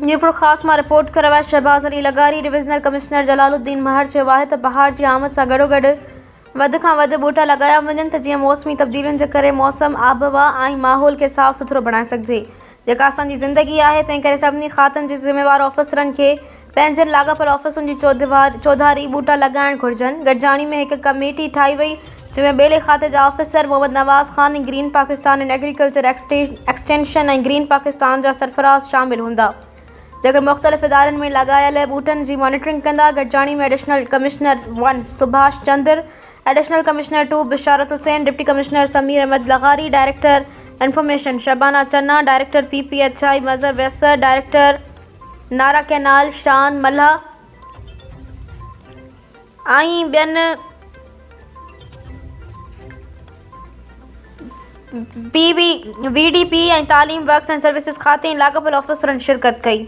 मीरपुर ख़ास मां रिपोर्ट कर रहा है शहबाज़ अली लगारी। डिविज़नल कमिश्नर जलालुद्दीन महर चयो आहे त बहार जी आमद सां गॾोगॾु वध खां वधि ॿूटा लॻाया वञनि त जीअं मौसमी तब्दीलियुनि जे करे मौसम आबहवा ऐं माहौल खे साफ़ सुथरो बणाए सघिजे, जेका असांजी ज़िंदगी आहे। तंहिं करे सभिनी खातनि जे ज़िम्मेवार ऑफिसरनि खे पंहिंजनि लाॻापियल ऑफिसुनि जी चौधारी ॿूटा लॻाइण घुरिजनि। गॾिजाणी में हिकु कमेटी ठाही वई जंहिंमें ॿेले खाते जा ऑफिसर मोहम्मद नवाज़ ख़ान ऐं green Pakistan and agriculture extension ऐं ग्रीन पाकिस्तान जा सरफराज़ शामिल हूंदा, जेके मुख़्तलिफ़ इदारनि में लॻायल ॿूटनि जी मॉनिटरिंग कंदा। गॾिजाणी में additional commissioner 1 Subhash Chandra, additional commissioner 2 Bisharat Hussain, deputy commissioner Sameer Ahmed Lagari, director information Shabana Channa, director PPHI Mazhar Waisar, director Nara canal Shan Malha ऐं ॿियनि VDP ऐं तालीम वर्क्स एंड सर्विसिस खाते ऐं लाॻापियल ऑफिसरनि शिरकत कई।